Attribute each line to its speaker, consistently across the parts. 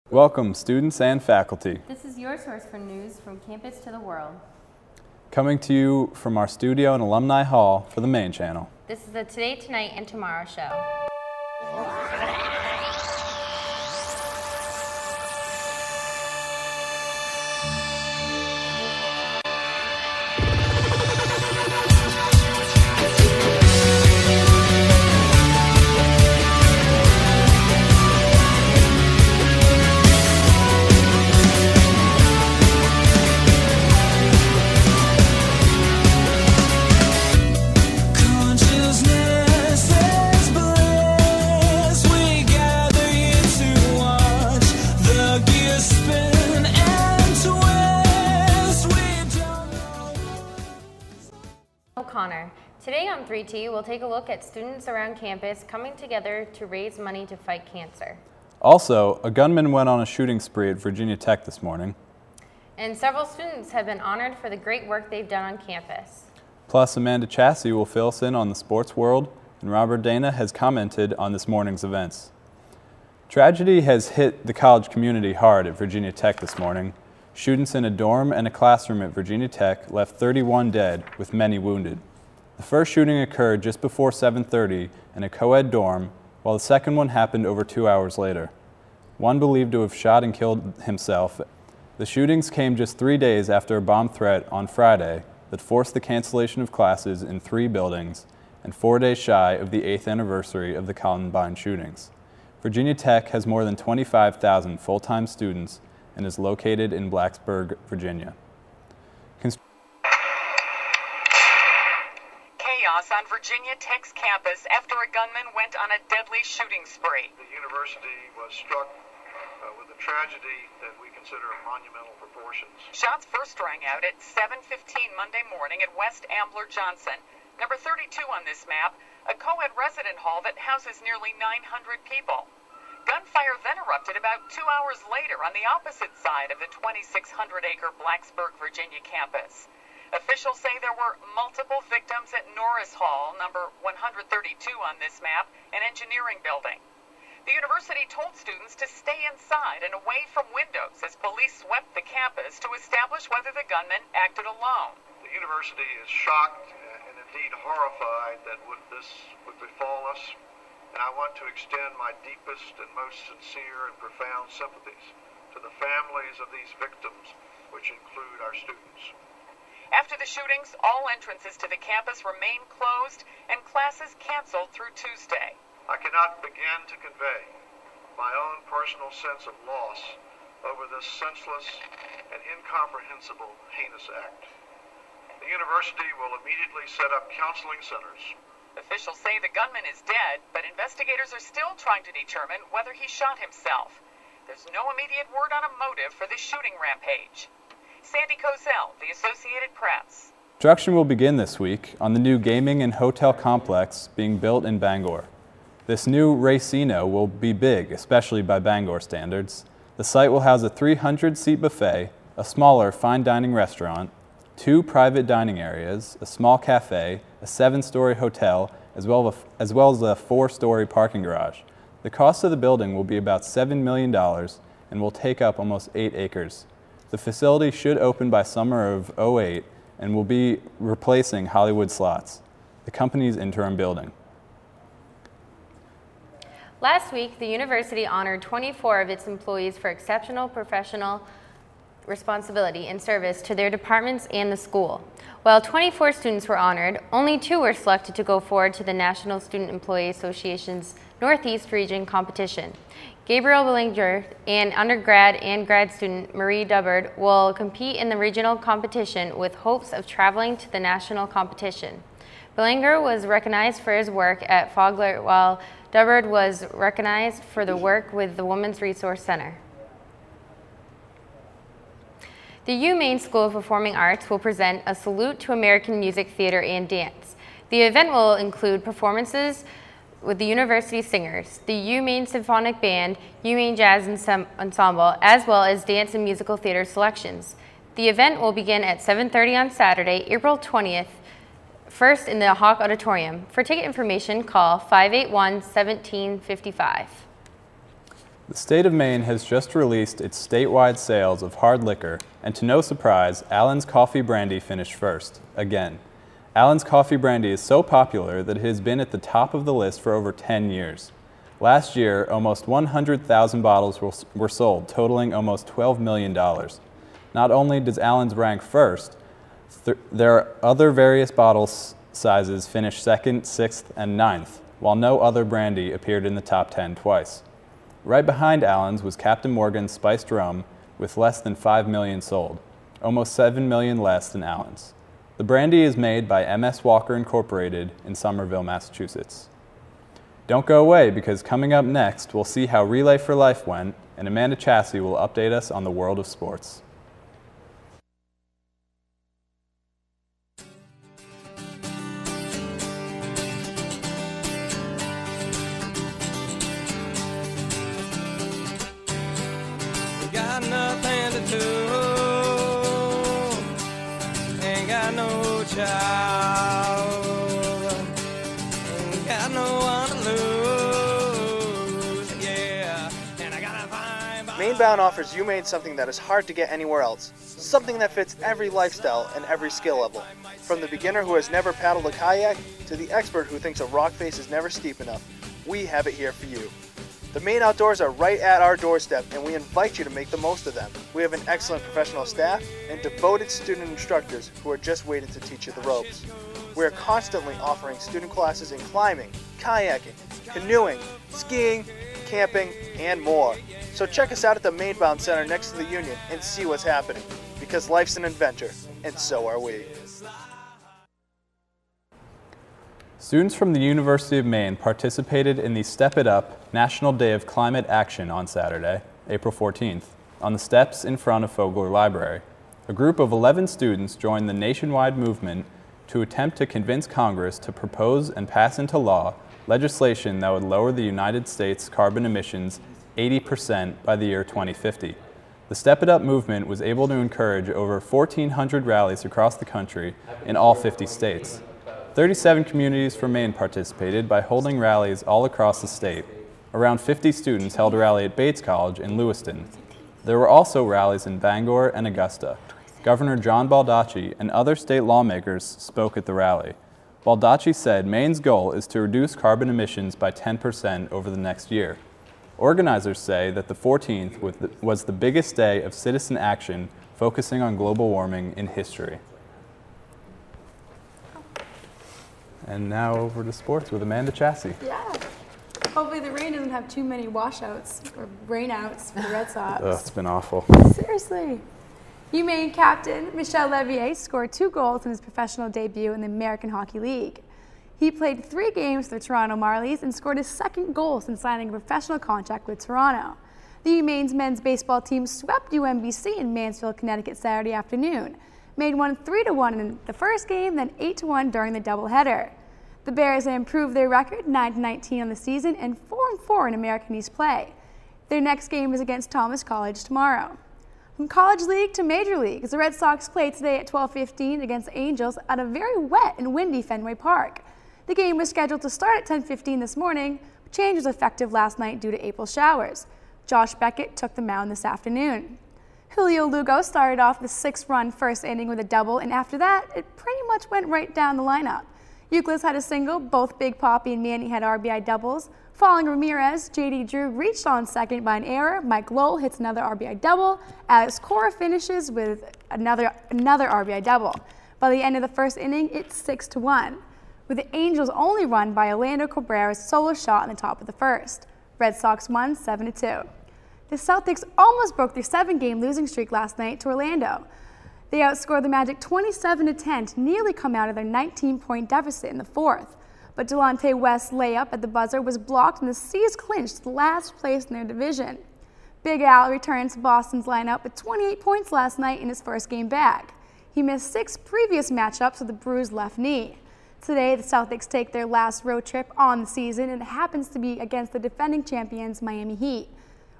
Speaker 1: Welcome, students and faculty.
Speaker 2: This is your source for news from campus to the world.
Speaker 1: Coming to you from our studio in Alumni Hall for the Maine channel.
Speaker 2: This is the Today, Tonight, and Tomorrow show. Today on 3T, we'll take a look at students around campus coming together to raise money to fight cancer.
Speaker 1: Also, a gunman went on a shooting spree at Virginia Tech this morning.
Speaker 2: And several students have been honored for the great work they've done on campus.
Speaker 1: Plus, Amanda Chassie will fill us in on the sports world, and Robert Dana has commented on this morning's events. Tragedy has hit the college community hard at Virginia Tech this morning. Students in a dorm and a classroom at Virginia Tech left 31 dead, with many wounded. The first shooting occurred just before 7:30 in a co-ed dorm, while the second one happened over 2 hours later. One believed to have shot and killed himself. The shootings came just 3 days after a bomb threat on Friday that forced the cancellation of classes in 3 buildings and 4 days shy of the 8th anniversary of the Columbine shootings. Virginia Tech has more than 25,000 full-time students and is located in Blacksburg, Virginia.
Speaker 3: Chaos on Virginia Tech's campus after a gunman went on a deadly shooting spree.
Speaker 4: The university was struck with a tragedy that we consider of monumental proportions.
Speaker 3: Shots first rang out at 7:15 Monday morning at West Ambler Johnson, number 32 on this map, a co-ed resident hall that houses nearly 900 people. Gunfire then erupted about 2 hours later on the opposite side of the 2,600-acre Blacksburg, Virginia campus. Officials say there were multiple victims at Norris Hall, number 132 on this map, an engineering building. The university told students to stay inside and away from windows as police swept the campus to establish whether the gunman acted alone.
Speaker 4: The university is shocked and indeed horrified that this would befall us, and I want to extend my deepest and most sincere and profound sympathies to the families of these victims, which include our students.
Speaker 3: After the shootings, all entrances to the campus remain closed and classes canceled through Tuesday.
Speaker 4: I cannot begin to convey my own personal sense of loss over this senseless and incomprehensible heinous act. The university will immediately set up counseling centers.
Speaker 3: Officials say the gunman is dead, but investigators are still trying to determine whether he shot himself. There's no immediate word on a motive for this shooting rampage. Sandy Cozell, The Associated Press.
Speaker 1: Construction will begin this week on the new gaming and hotel complex being built in Bangor. This new racino will be big, especially by Bangor standards. The site will house a 300-seat buffet, a smaller fine dining restaurant, 2 private dining areas, a small cafe, a 7-story hotel, as well as a 4-story parking garage. The cost of the building will be about $7 million and will take up almost 8 acres. The facility should open by summer of '08 and will be replacing Hollywood Slots, the company's interim building.
Speaker 2: Last week, the university honored 24 of its employees for exceptional professional responsibility and service to their departments and the school. While 24 students were honored, only 2 were selected to go forward to the National Student Employee Association's Northeast Region competition. Gabriel Willinger and undergrad and grad student Marie Dubbard will compete in the regional competition with hopes of traveling to the national competition. Willinger was recognized for his work at Fogler, while Dubbard was recognized for the work with the Women's Resource Center. The UMaine School of Performing Arts will present a salute to American music, theater, and dance. The event will include performances with the university singers, the UMaine Symphonic Band, UMaine Jazz Ensemble, as well as dance and musical theater selections. The event will begin at 7:30 on Saturday, April 20th, first in the Hawk Auditorium. For ticket information, call 581-1755.
Speaker 1: The state of Maine has just released its statewide sales of hard liquor, and to no surprise, Allen's Coffee Brandy finished first, again. Allen's Coffee Brandy is so popular that it has been at the top of the list for over 10 years. Last year, almost 100,000 bottles were sold, totaling almost $12 million. Not only does Allen's rank first, there are other various bottle sizes finished 2nd, 6th, and 9th, while no other brandy appeared in the top 10 twice. Right behind Allen's was Captain Morgan's Spiced Rum with less than 5 million sold, almost 7 million less than Allen's. The brandy is made by M.S. Walker Incorporated in Somerville, Massachusetts. Don't go away, because coming up next, we'll see how Relay for Life went, and Amanda Chassie will update us on the world of sports.
Speaker 5: Got nothing to do, ain't got no child, ain't got no one to lose, yeah, and I gotta find...
Speaker 6: Mainbound offers UMaine something that is hard to get anywhere else, something that fits every lifestyle and every skill level, from the beginner who has never paddled a kayak to the expert who thinks a rock face is never steep enough. We have it here for you. The Maine outdoors are right at our doorstep, and we invite you to make the most of them. We have an excellent professional staff and devoted student instructors who are just waiting to teach you the ropes. We are constantly offering student classes in climbing, kayaking, canoeing, skiing, camping, and more. So check us out at the Mainbound Center next to the Union and see what's happening, because life's an adventure, and so are we.
Speaker 1: Students from the University of Maine participated in the Step It Up National Day of Climate Action on Saturday, April 14th, on the steps in front of Fogler Library. A group of 11 students joined the nationwide movement to attempt to convince Congress to propose and pass into law legislation that would lower the United States carbon emissions 80% by the year 2050. The Step It Up movement was able to encourage over 1,400 rallies across the country in all 50 states. 37 communities from Maine participated by holding rallies all across the state. Around 50 students held a rally at Bates College in Lewiston. There were also rallies in Bangor and Augusta. Governor John Baldacci and other state lawmakers spoke at the rally. Baldacci said Maine's goal is to reduce carbon emissions by 10% over the next year. Organizers say that the 14th was the biggest day of citizen action focusing on global warming in history. And now over to sports with Amanda Chassie.
Speaker 7: Yeah. Hopefully the rain doesn't have too many washouts or rainouts for the Red Sox.
Speaker 1: Ugh, it's been awful.
Speaker 7: Seriously. UMaine captain Michel Levier scored 2 goals in his professional debut in the American Hockey League. He played 3 games for the Toronto Marlies and scored his 2nd goal since signing a professional contract with Toronto. The UMaine's men's baseball team swept UMBC in Mansfield, Connecticut Saturday afternoon. Maine won 3-1 in the first game, then 8-1 during the doubleheader. The Bears have improved their record 9-19 on the season and 4-4 in American East play. Their next game is against Thomas College tomorrow. From College League to Major League, as the Red Sox play today at 12:15 against the Angels at a very wet and windy Fenway Park. The game was scheduled to start at 10:15 this morning, but change was effective last night due to April showers. Josh Beckett took the mound this afternoon. Julio Lugo started off the 6-run first inning with a double, and after that, it pretty much went right down the lineup. Euclid had a single, both Big Papi and Manny had RBI doubles. Following Ramirez, J.D. Drew reached on second by an error. Mike Lowell hits another RBI double. Alex Cora finishes with another RBI double. By the end of the first inning, it's 6-1, with the Angels only run by Orlando Cabrera's solo shot in the top of the first. Red Sox won 7-2. The Celtics almost broke their 7-game losing streak last night to Orlando. They outscored the Magic 27-10 to nearly come out of their 19-point deficit in the 4th. But Delonte West's layup at the buzzer was blocked and the C's clinched last place in their division. Big Al returned to Boston's lineup with 28 points last night in his first game back. He missed 6 previous matchups with a bruised left knee. Today, the Celtics take their last road trip on the season, and it happens to be against the defending champions Miami Heat.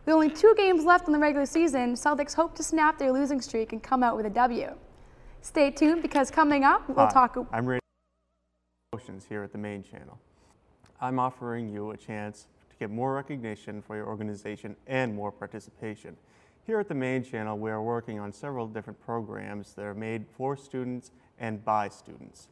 Speaker 7: With only 2 games left in the regular season, Celtics hope to snap their losing streak and come out with a W. Stay tuned, because coming up, we'll talk...
Speaker 8: I'm Randy Promotions here at the Maine Channel. I'm offering you a chance to get more recognition for your organization and more participation. Here at the Maine channel, we are working on several different programs that are made for students and by students.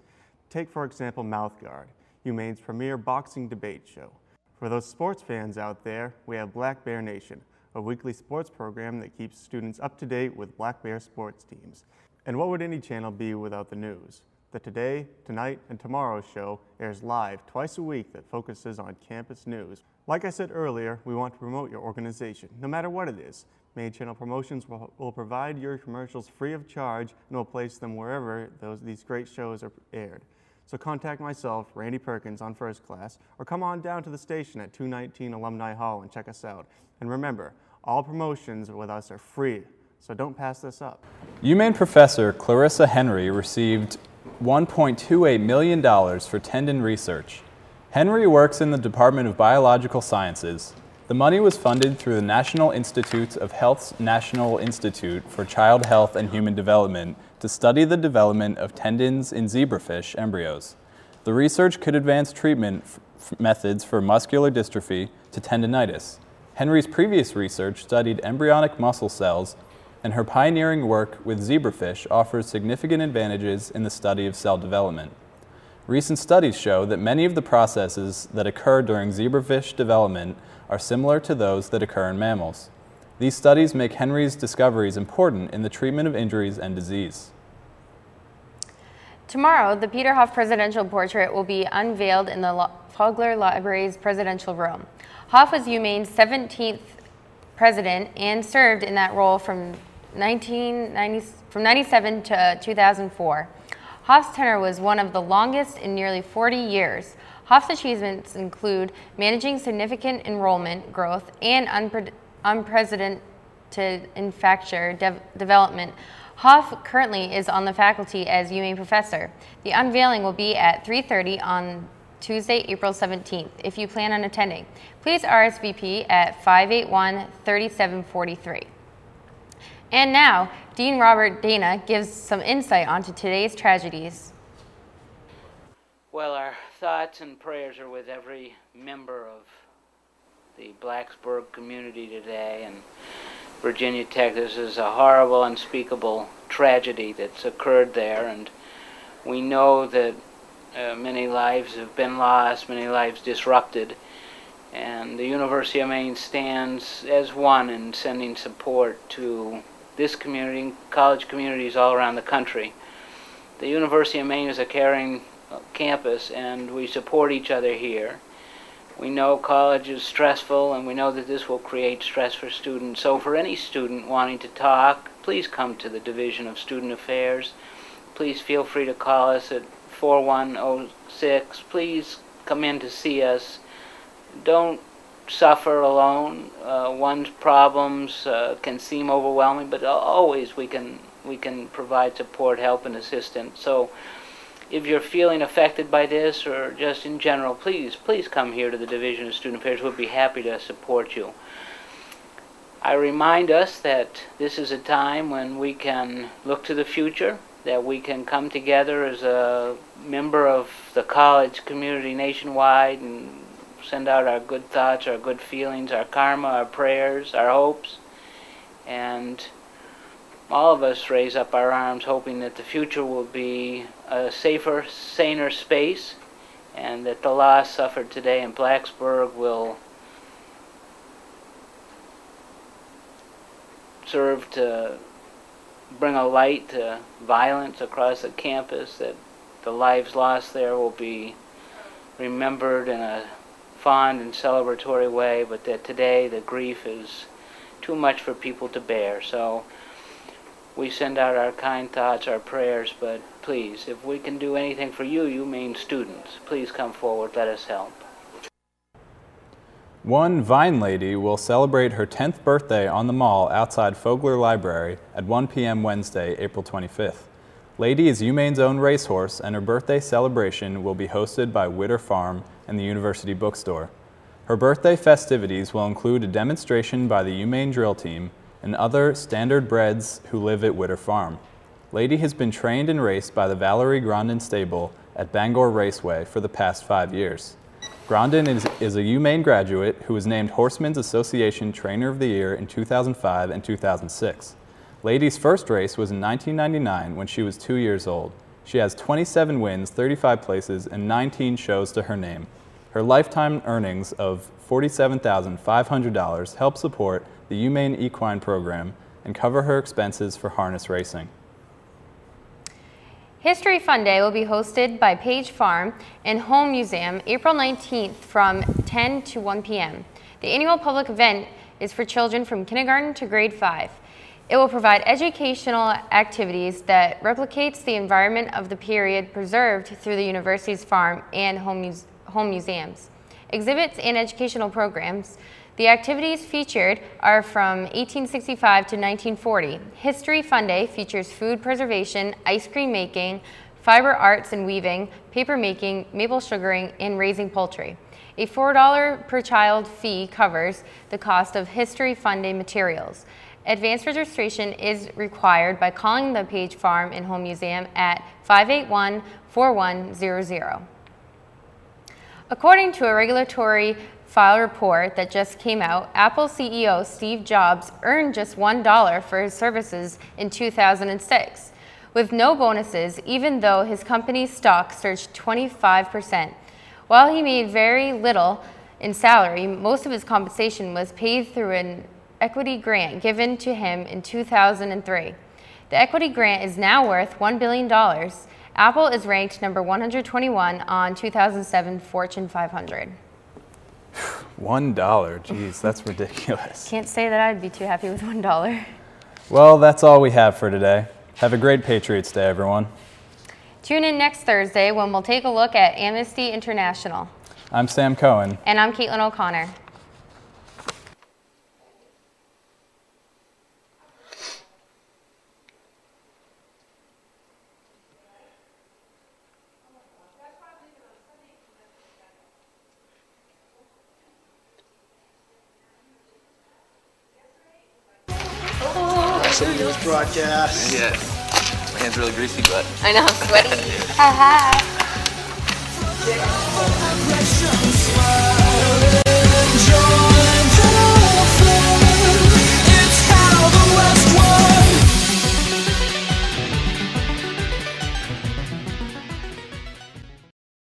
Speaker 8: Take, for example, Mouthguard, UMaine's premier boxing debate show. For those sports fans out there, we have Black Bear Nation, a weekly sports program that keeps students up to date with Black Bear sports teams. And what would any channel be without the news? The Today, Tonight, and Tomorrow show airs live twice a week that focuses on campus news. Like I said earlier, we want to promote your organization, no matter what it is. Maine Channel Promotions will provide your commercials free of charge and will place them wherever these great shows are aired. So contact myself, Randy Perkins, on First Class, or come on down to the station at 219 Alumni Hall and check us out. And remember, all promotions with us are free, so don't pass this up.
Speaker 1: UMaine professor Clarissa Henry received $1.28 million for tendon research. Henry works in the Department of Biological Sciences. The money was funded through the National Institutes of Health's National Institute for Child Health and Human Development to study the development of tendons in zebrafish embryos. The research could advance treatment methods for muscular dystrophy to tendinitis. Henry's previous research studied embryonic muscle cells, and her pioneering work with zebrafish offers significant advantages in the study of cell development. Recent studies show that many of the processes that occur during zebrafish development are similar to those that occur in mammals. These studies make Henry's discoveries important in the treatment of injuries and disease.
Speaker 2: Tomorrow, the Peter Hoff presidential portrait will be unveiled in the Fogler Library's presidential room. Hoff was UMaine's 17th president and served in that role from 97 to 2004. Hoff's tenure was one of the longest in nearly 40 years. Hoff's achievements include managing significant enrollment growth and unprecedented infrastructure development. Hoff currently is on the faculty as UMaine professor. The unveiling will be at 3:30 on Tuesday, April 17th. If you plan on attending, please RSVP at 581-3743. And now, Dean Robert Dana gives some insight onto today's tragedies.
Speaker 9: Well, our thoughts and prayers are with every member of the Blacksburg community today, and Virginia Tech. This is a horrible, unspeakable tragedy that's occurred there, and we know that many lives have been lost, many lives disrupted, and the University of Maine stands as one in sending support to this community and college communities all around the country. The University of Maine is a caring campus, and we support each other here. We know college is stressful, and we know that this will create stress for students. So for any student wanting to talk, please come to the Division of Student Affairs. Please feel free to call us at 4106. Please come in to see us. Don't suffer alone. One's problems can seem overwhelming, but always we can provide support, help, and assistance. So if you're feeling affected by this, or just in general, please come here to the Division of Student Affairs. We'll be happy to support you. I remind us that this is a time when we can look to the future, that we can come together as a member of the college community nationwide and send out our good thoughts, our good feelings, our karma, our prayers, our hopes, and all of us raise up our arms hoping that the future will be a safer, saner space, and that the loss suffered today in Blacksburg will serve to bring a light to violence across the campus, that the lives lost there will be remembered in a fond and celebratory way, but that today the grief is too much for people to bear. So we send out our kind thoughts, our prayers, but please, if we can do anything for you, UMaine students, please come forward, let us help.
Speaker 1: One Vine lady will celebrate her 10th birthday on the mall outside Fogler Library at 1 p.m. Wednesday, April 25th. Lady is UMaine's own racehorse, and her birthday celebration will be hosted by Witter Farm and the University Bookstore. Her birthday festivities will include a demonstration by the UMaine drill team and other standardbreds who live at Witter Farm. Lady has been trained and raced by the Valerie Grandin Stable at Bangor Raceway for the past 5 years. Grondin is a UMaine graduate who was named Horsemen's Association Trainer of the Year in 2005 and 2006. Ladies' first race was in 1999 when she was 2 years old. She has 27 wins, 35 places, and 19 shows to her name. Her lifetime earnings of $47,500 help support the UMaine Equine program and cover her expenses for harness racing.
Speaker 2: History Fun Day will be hosted by Page Farm and Home Museum April 19th from 10 to 1 p.m. The annual public event is for children from kindergarten to grade 5. It will provide educational activities that replicates the environment of the period preserved through the university's farm and home museums. Exhibits and educational programs. The activities featured are from 1865 to 1940. History Fun Day features food preservation, ice cream making, fiber arts and weaving, paper making, maple sugaring, and raising poultry. A $4 per child fee covers the cost of History Fun Day materials. Advanced registration is required by calling the Page Farm and Home Museum at 581-4100. According to a regulatory file report that just came out, Apple CEO Steve Jobs earned just $1 for his services in 2006, with no bonuses, even though his company's stock surged 25%. While he made very little in salary, most of his compensation was paid through an equity grant given to him in 2003. The equity grant is now worth $1 billion. Apple is ranked number 121 on 2007 Fortune 500.
Speaker 1: $1, geez, that's ridiculous.
Speaker 2: Can't say that I'd be too happy with $1.
Speaker 1: Well, that's all we have for today. Have a great Patriots Day, everyone.
Speaker 2: Tune in next Thursday when we'll take a look at Amnesty International.
Speaker 1: I'm Sam Cohen.
Speaker 2: And I'm Caitlin O'Connor.
Speaker 6: News broadcast.
Speaker 10: Yeah. My hand's really greasy, but.
Speaker 2: I know, I'm sweaty. Ha ha.